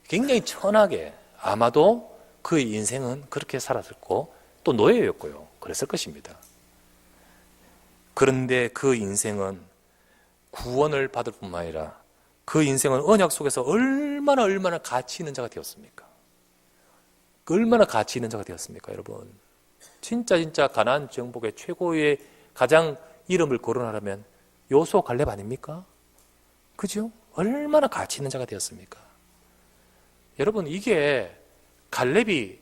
굉장히 천하게 아마도 그 인생은 그렇게 살았었고 또 노예였고요. 그랬을 것입니다. 그런데 그 인생은 구원을 받을 뿐만 아니라 그 인생은 언약 속에서 얼마나 가치 있는 자가 되었습니까? 얼마나 가치 있는 자가 되었습니까, 여러분? 진짜 가나안 정복의 최고의 가장 이름을 거론하려면 요수아 갈렙 아닙니까? 그죠? 얼마나 가치 있는 자가 되었습니까? 여러분, 이게 갈렙이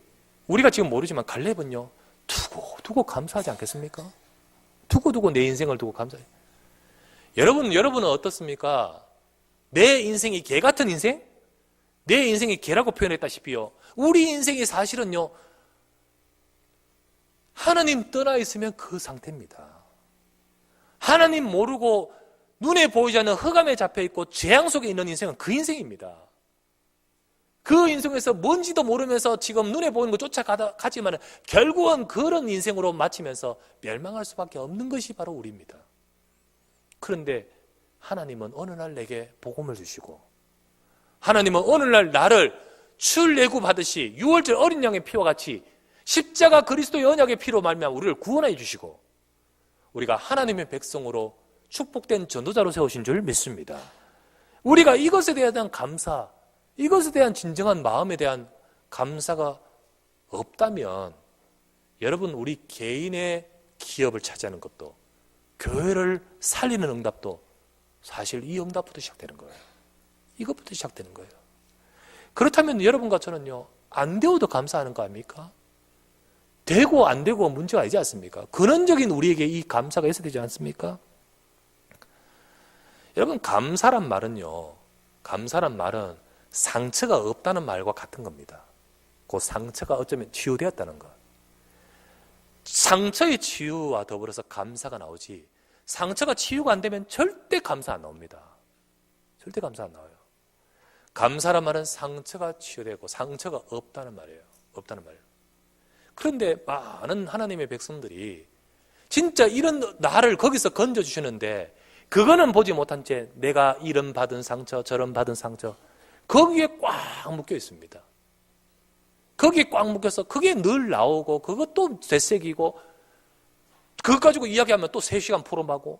우리가 지금 모르지만 갈렙은요 두고 감사하지 않겠습니까? 두고 내 인생을 두고 감사해. 여러분은 어떻습니까? 내 인생이 개 같은 인생? 내 인생이 개라고 표현했다시피요. 우리 인생이 사실은요 하나님 떠나 있으면 그 상태입니다. 하나님 모르고 눈에 보이지 않는 흑암에 잡혀 있고 재앙 속에 있는 인생은 그 인생입니다. 그 인생에서 뭔지도 모르면서 지금 눈에 보이는 거 쫓아가지만 결국은 그런 인생으로 마치면서 멸망할 수밖에 없는 것이 바로 우리입니다. 그런데 하나님은 어느 날 내게 복음을 주시고 하나님은 어느 날 나를 출애굽 하듯이 6월절 어린 양의 피와 같이 십자가 그리스도의 언약의 피로 말미암아 우리를 구원해 주시고 우리가 하나님의 백성으로 축복된 전도자로 세우신 줄 믿습니다. 우리가 이것에 대한 감사, 이것에 대한 진정한 마음에 대한 감사가 없다면 여러분 우리 개인의 기업을 차지하는 것도 교회를 살리는 응답도 사실 이 응답부터 시작되는 거예요. 이것부터 시작되는 거예요. 그렇다면 여러분과 저는요 안 되어도 감사하는 거 아닙니까? 되고 안 되고 문제가 아니지 않습니까? 근원적인 우리에게 이 감사가 있어야 되지 않습니까? 여러분 감사란 말은 상처가 없다는 말과 같은 겁니다. 그 상처가 어쩌면 치유되었다는 것. 상처의 치유와 더불어서 감사가 나오지 상처가 치유가 안 되면 절대 감사 안 나옵니다. 절대 감사 안 나와요. 감사란 말은 상처가 치유되고 상처가 없다는 말이에요. 그런데 많은 하나님의 백성들이 진짜 이런 나를 거기서 건져주시는데 그거는 보지 못한 채 내가 이런 받은 상처 저런 받은 상처 거기에 꽉 묶여 있습니다. 거기에 꽉 묶여서 그게 늘 나오고 그것도 되새기고 그거 가지고 이야기하면 또 3시간 포럼하고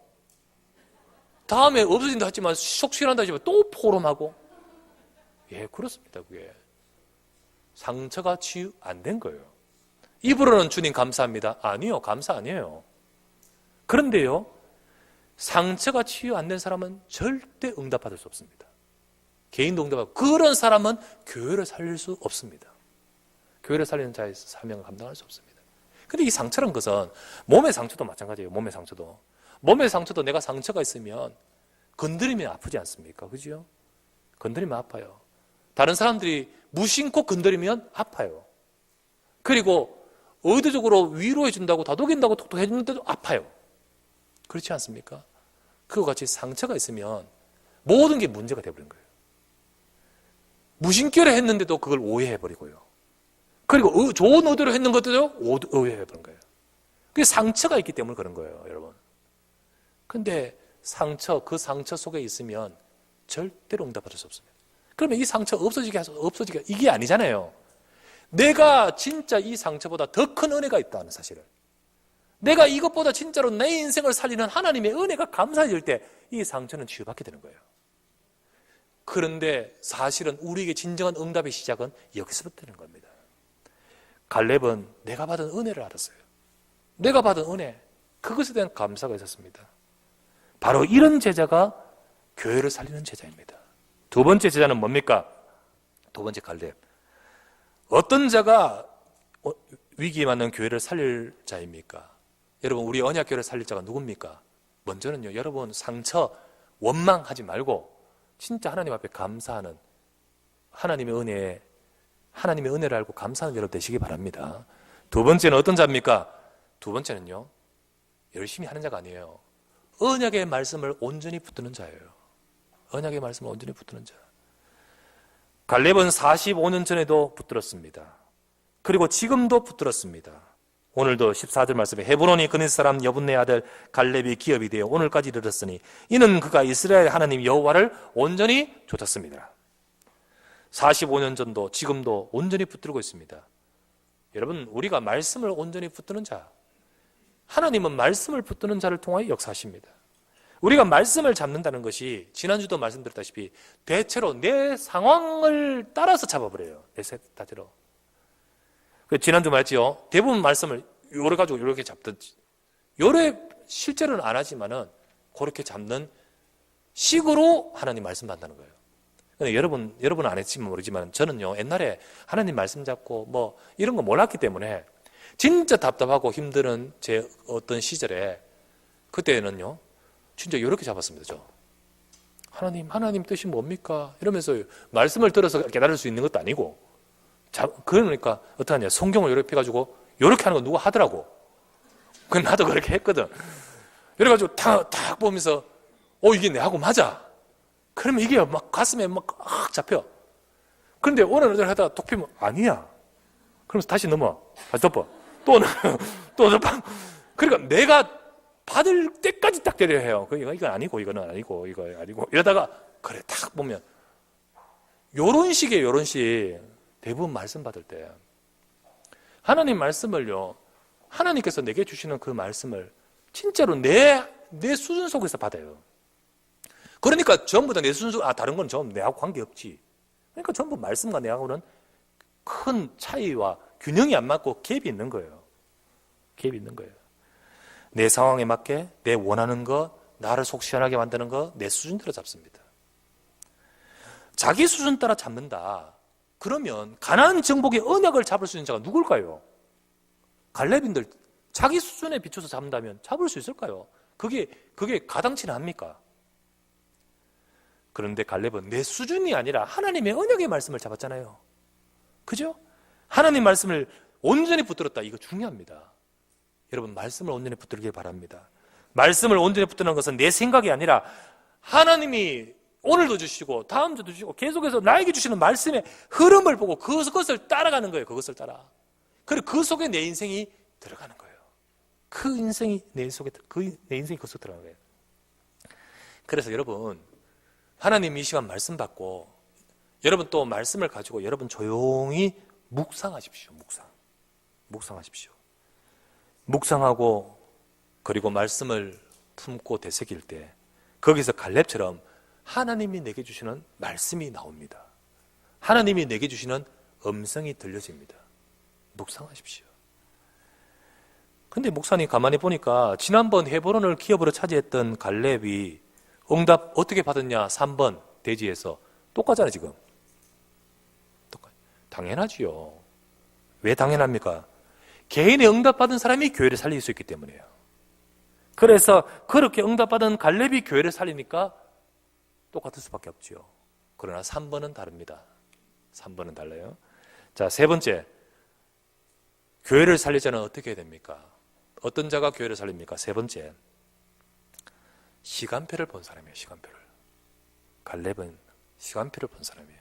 다음에 없어진다 하지만 속시한다 하지만 또 포럼하고 예 그렇습니다. 그게 상처가 치유 안 된 거예요. 입으로는 주님 감사합니다. 아니요 감사 아니에요. 그런데요 상처가 치유 안 된 사람은 절대 응답받을 수 없습니다. 개인도 응답하고 그런 사람은 교회를 살릴 수 없습니다. 교회를 살리는 자의 사명을 감당할 수 없습니다. 근데 이 상처란 것은 몸의 상처도 마찬가지예요. 몸의 상처도 내가 상처가 있으면 건드리면 아프지 않습니까? 그죠? 건드리면 아파요. 다른 사람들이 무심코 건드리면 아파요. 그리고 의도적으로 위로해 준다고 다독인다고 톡톡 해주는데도 아파요. 그렇지 않습니까? 그와 같이 상처가 있으면 모든 게 문제가 되어버린 거예요. 무심결에 했는데도 그걸 오해해버리고요. 그리고 좋은 의도로 했는 것들도 오해해버린 거예요. 그게 상처가 있기 때문에 그런 거예요, 여러분. 근데 그 상처 속에 있으면 절대로 응답받을 수 없습니다. 그러면 이 상처 없어지게 이게 아니잖아요. 내가 진짜 이 상처보다 더 큰 은혜가 있다는 사실을. 내가 이것보다 진짜로 내 인생을 살리는 하나님의 은혜가 감사해질 때 이 상처는 치유받게 되는 거예요. 그런데 사실은 우리에게 진정한 응답의 시작은 여기서부터 되는 겁니다. 갈렙은 내가 받은 은혜를 알았어요. 내가 받은 은혜, 그것에 대한 감사가 있었습니다. 바로 이런 제자가 교회를 살리는 제자입니다. 두 번째 제자는 뭡니까? 두 번째 갈렙. 어떤 자가 위기에 맞는 교회를 살릴 자입니까? 여러분 우리 언약교회를 살릴 자가 누굽니까? 먼저는요 여러분 상처 원망하지 말고 진짜 하나님 앞에 감사하는 하나님의 은혜를 알고 감사하는 여러분 되시기 바랍니다. 두 번째는 어떤 자입니까? 두 번째는요, 열심히 하는 자가 아니에요. 언약의 말씀을 온전히 붙드는 자예요. 언약의 말씀을 온전히 붙드는 자. 갈렙은 45년 전에도 붙들었습니다. 그리고 지금도 붙들었습니다. 오늘도 14절 말씀에 헤브론이 그네 사람 여분네 아들 갈렙이 기업이 되어 오늘까지 이르렀으니 이는 그가 이스라엘 하나님 여호와를 온전히 좇았습니다. 45년 전도 지금도 온전히 붙들고 있습니다. 여러분, 우리가 말씀을 온전히 붙드는 자, 하나님은 말씀을 붙드는 자를 통하여 역사하십니다. 우리가 말씀을 잡는다는 것이 지난주도 말씀드렸다시피 대체로 내 상황을 따라서 잡아버려요. 내 대체로. 지난주 말했지요. 대부분 말씀을 요래 가지고 이렇게 잡든지, 요래 실제로는 안 하지만은 그렇게 잡는 식으로 하나님 말씀 받는다는 거예요. 근데 여러분 안 했지만 모르지만 저는요, 옛날에 하나님 말씀 잡고 뭐 이런 거 몰랐기 때문에 진짜 답답하고 힘든 제 어떤 시절에 그때는요, 진짜 이렇게 잡았습니다. 저 하나님 뜻이 뭡니까? 이러면서 말씀을 들어서 깨달을 수 있는 것도 아니고, 그러니까 어떻게 하냐, 성경을 이렇게 펴가지고 이렇게 하는 거 누가 하더라고. 그 나도 그렇게 했거든. 이래가지고 탁 보면서 이게 내하고 맞아. 그러면 이게 막 가슴에 막 잡혀. 그런데 오늘 하다가 톡 피면 아니야. 그러면서 다시 넘어. 다시 덮어. 또 덮어. 그러니까 내가 받을 때까지 딱 때려야 해요. 이건 아니고, 이거는 아니고, 이거 아니고. 이러다가, 그래, 탁 보면. 요런 식이에요, 요런 식. 대부분 말씀 받을 때. 하나님 말씀을요, 하나님께서 내게 주시는 그 말씀을 진짜로 내 수준 속에서 받아요. 그러니까 전부 다 내 수준, 다른 건 전부 내하고 관계없지. 그러니까 전부 말씀과 내하고는 큰 차이와 균형이 안 맞고 갭이 있는 거예요. 갭이 있는 거예요. 내 상황에 맞게 내 원하는 것, 나를 속 시원하게 만드는 것, 내 수준대로 잡습니다. 자기 수준 따라 잡는다. 그러면 가나안 정복의 언약을 잡을 수 있는 자가 누굴까요? 갈렙인들 자기 수준에 비춰서 잡는다면 잡을 수 있을까요? 그게 가당치는 합니까? 그런데 갈렙은 내 수준이 아니라 하나님의 언약의 말씀을 잡았잖아요. 그죠? 하나님 말씀을 온전히 붙들었다. 이거 중요합니다. 여러분, 말씀을 온전히 붙들길 바랍니다. 말씀을 온전히 붙드는 것은 내 생각이 아니라 하나님이 오늘도 주시고 다음 주도 주시고 계속해서 나에게 주시는 말씀의 흐름을 보고 그것을 따라가는 거예요. 그것을 따라. 그리고 그 속에 내 인생이 들어가는 거예요. 그 인생이 내 인생이 그 속에 들어가는 거예요. 그래서 여러분, 하나님 이 시간 말씀 받고 여러분 또 말씀을 가지고 여러분 조용히 묵상하십시오. 묵상하십시오. 묵상하고 그리고 말씀을 품고 되새길 때 거기서 갈렙처럼 하나님이 내게 주시는 말씀이 나옵니다. 하나님이 내게 주시는 음성이 들려집니다. 묵상하십시오. 근데 목사님 가만히 보니까 지난번 헤브론을 기업으로 차지했던 갈렙이 응답 어떻게 받았냐? 3번 대지에서. 똑같잖아요 지금. 당연하지요. 왜 당연합니까? 개인의 응답받은 사람이 교회를 살릴 수 있기 때문이에요. 그래서 그렇게 응답받은 갈렙이 교회를 살리니까 똑같을 수밖에 없지요. 그러나 3번은 다릅니다. 3번은 달라요. 자, 세 번째. 교회를 살리자는 어떻게 해야 됩니까? 어떤 자가 교회를 살립니까? 세 번째. 시간표를 본 사람이에요. 시간표를. 갈렙은 시간표를 본 사람이에요.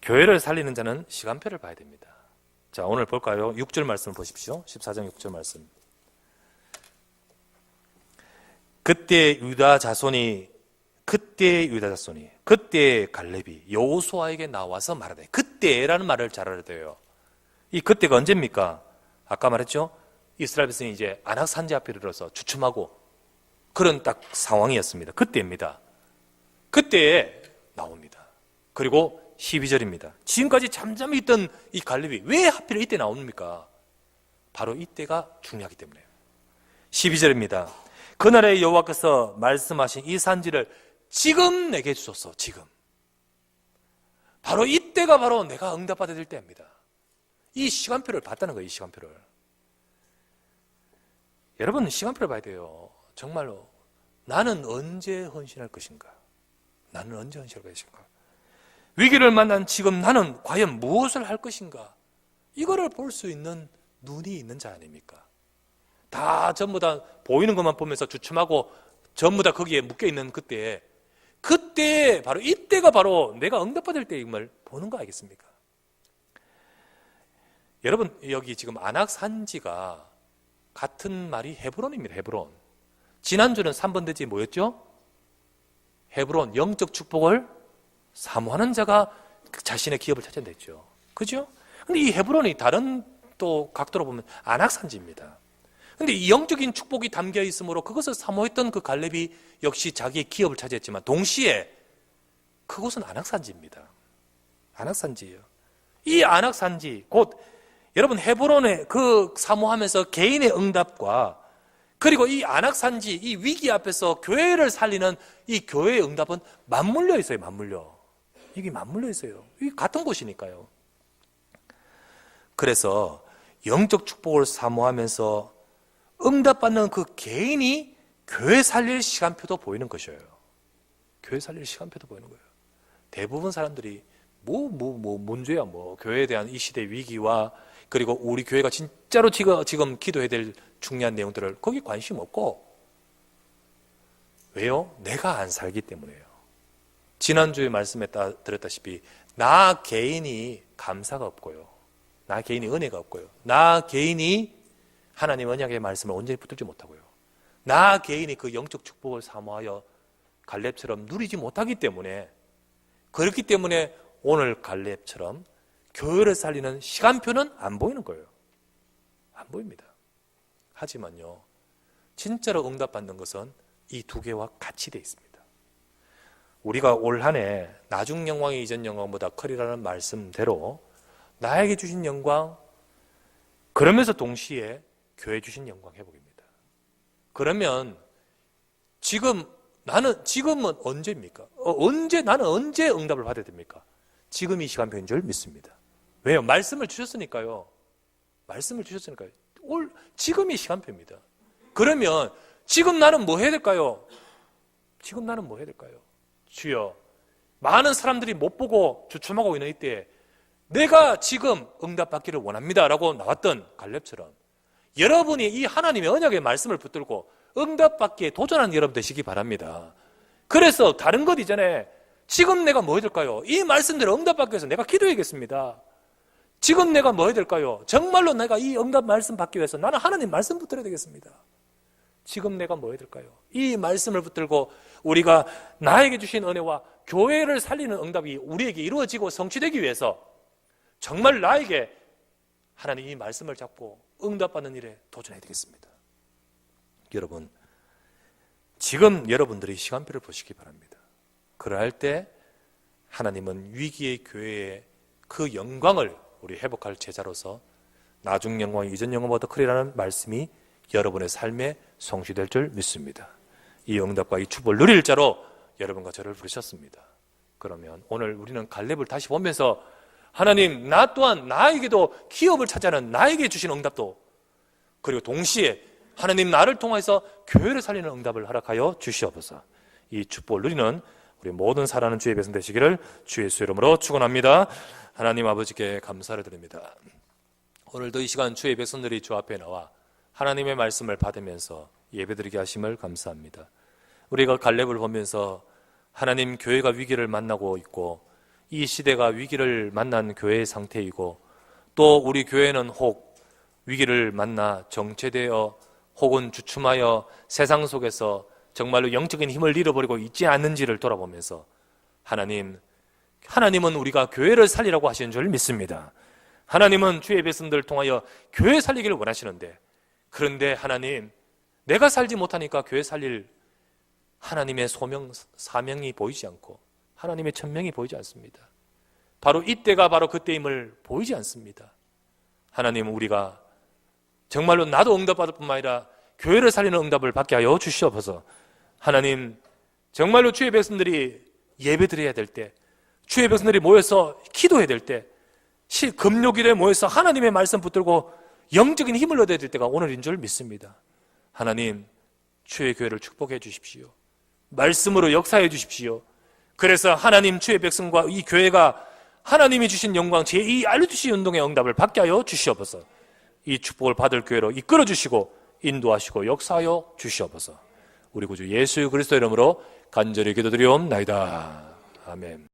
교회를 살리는 자는 시간표를 봐야 됩니다. 자, 오늘 볼까요? 6절 말씀을 보십시오. 14장 6절 말씀. 그때 유다 자손이 그때 갈렙이 여호수아에게 나와서 말하되, 그때라는 말을 잘 알아야 돼요. 이 그때가 언제입니까? 아까 말했죠? 이스라엘 백성이 이제 아낙 산지 앞에 이르러서 주춤하고 그런 딱 상황이었습니다. 그때입니다. 그때에 나옵니다. 그리고 12절입니다. 지금까지 잠잠히 있던 이 갈렙이 왜 하필 이때 나옵니까? 바로 이때가 중요하기 때문에요. 12절입니다. 그날에 여호와께서 말씀하신 이 산지를 지금 내게 주소서. 지금. 바로 이때가 바로 내가 응답받아야 될 때입니다. 이 시간표를 봤다는 거예요. 이 시간표를. 여러분, 시간표를 봐야 돼요. 정말로. 나는 언제 헌신할 것인가? 나는 언제 헌신할 것인가? 위기를 만난 지금 나는 과연 무엇을 할 것인가? 이거를 볼 수 있는 눈이 있는 자 아닙니까? 다 전부 다 보이는 것만 보면서 주춤하고 전부 다 거기에 묶여있는 그때 바로 이때가 바로 내가 응답받을 때임을 보는 거 아니겠습니까? 여러분, 여기 지금 안악 산지가 같은 말이 헤브론입니다. 헤브론. 지난주는 3번 대지 뭐였죠? 헤브론, 영적 축복을 사모하는 자가 자신의 기업을 찾아냈죠. 그죠? 근데 이 헤브론이 다른 또 각도로 보면 안악 산지입니다. 근데 이 영적인 축복이 담겨 있으므로 그것을 사모했던 그 갈렙이 역시 자기의 기업을 차지했지만 동시에 그곳은 안악산지입니다. 안악산지예요. 이 안악산지 곧 여러분 헤브론의 그 사모하면서 개인의 응답과 그리고 이 안악산지 이 위기 앞에서 교회를 살리는 이 교회의 응답은 맞물려 있어요. 맞물려. 이게 맞물려 있어요. 이게 같은 곳이니까요. 그래서 영적 축복을 사모하면서 응답받는 그 개인이 교회 살릴 시간표도 보이는 것이에요. 교회 살릴 시간표도 보이는 거예요. 대부분 사람들이 문제야 교회에 대한 이 시대의 위기와 그리고 우리 교회가 진짜로 지금 기도해야 될 중요한 내용들을 거기 관심 없고 왜요? 내가 안 살기 때문에요. 지난주에 말씀에 드렸다시피 나 개인이 감사가 없고요. 나 개인이 은혜가 없고요. 나 개인이 하나님 언약의 말씀을 온전히 붙들지 못하고요. 나 개인이 그 영적 축복을 사모하여 갈렙처럼 누리지 못하기 때문에 그렇기 때문에 오늘 갈렙처럼 교회를 살리는 시간표는 안 보이는 거예요. 안 보입니다. 하지만요, 진짜로 응답받는 것은 이 두 개와 같이 되어 있습니다. 우리가 올 한 해 나중 영광이 이전 영광보다 크리라는 말씀대로 나에게 주신 영광, 그러면서 동시에 교회 주신 영광 회복입니다. 그러면 지금은 언제입니까? 나는 언제 응답을 받아야 됩니까? 지금 이 시간표인 줄 믿습니다. 왜요? 말씀을 주셨으니까요. 지금이 시간표입니다. 그러면 지금 나는 뭐 해야 될까요? 주여, 많은 사람들이 못 보고 주춤하고 있는 이때에 내가 지금 응답받기를 원합니다 라고 나왔던 갈렙처럼 여러분이 이 하나님의 언약의 말씀을 붙들고 응답받기에 도전하는 여러분 되시기 바랍니다. 그래서 다른 것 이전에 지금 내가 뭐 해야 될까요? 이 말씀대로 응답받기 위해서 내가 기도해야겠습니다. 지금 내가 뭐 해야 될까요? 정말로 내가 이 응답 말씀 받기 위해서 나는 하나님 말씀 붙들어야 되겠습니다. 지금 내가 뭐 해야 될까요? 이 말씀을 붙들고 우리가 나에게 주신 은혜와 교회를 살리는 응답이 우리에게 이루어지고 성취되기 위해서 정말 나에게 하나님 이 말씀을 잡고 응답받는 일에 도전해야 되겠습니다. 여러분, 지금 여러분들이 시간표를 보시기 바랍니다. 그러할 때 하나님은 위기의 교회의 그 영광을 우리 회복할 제자로서 나중 영광이 이전 영광보다 크리라는 말씀이 여러분의 삶에 성취될 줄 믿습니다. 이 응답과 이 축복을 누릴 자로 여러분과 저를 부르셨습니다. 그러면 오늘 우리는 갈렙을 다시 보면서 하나님, 나 또한 나에게도 기업을 찾아는 나에게 주신 응답도 그리고 동시에 하나님 나를 통해서 교회를 살리는 응답을 허락하여 주시옵소서. 이 축복을 누리는 우리 모든 사랑하는 주의 백성 되시기를 주의 예수 이름으로 축원합니다. 하나님 아버지께 감사를 드립니다. 오늘도 이 시간 주의 백성들이 주 앞에 나와 하나님의 말씀을 받으면서 예배드리게 하심을 감사합니다. 우리가 갈렙을 보면서 하나님 교회가 위기를 만나고 있고 이 시대가 위기를 만난 교회의 상태이고 또 우리 교회는 혹 위기를 만나 정체되어 혹은 주춤하여 세상 속에서 정말로 영적인 힘을 잃어버리고 있지 않는지를 돌아보면서 하나님은 우리가 교회를 살리라고 하시는 줄 믿습니다. 하나님은 주의 백성들을 통하여 교회 살리기를 원하시는데 그런데 하나님, 내가 살지 못하니까 교회 살릴 하나님의 사명이 보이지 않고 하나님의 천명이 보이지 않습니다. 바로 이때가 바로 그때임을 보이지 않습니다. 하나님, 우리가 정말로 나도 응답받을 뿐만 아니라 교회를 살리는 응답을 받게 하여 주시옵소서. 하나님, 정말로 주의 백성들이 예배드려야 될 때, 주의 백성들이 모여서 기도해야 될 때, 금요일에 모여서 하나님의 말씀 붙들고 영적인 힘을 얻어야 될 때가 오늘인 줄 믿습니다. 하나님, 주의 교회를 축복해 주십시오. 말씀으로 역사해 주십시오. 그래서 하나님 주의 백성과 이 교회가 하나님이 주신 영광 제2 RUTC 운동의 응답을 받게 하여 주시옵소서. 이 축복을 받을 교회로 이끌어 주시고 인도하시고 역사하여 주시옵소서. 우리 구주 예수 그리스도 이름으로 간절히 기도드리옵나이다. 아멘.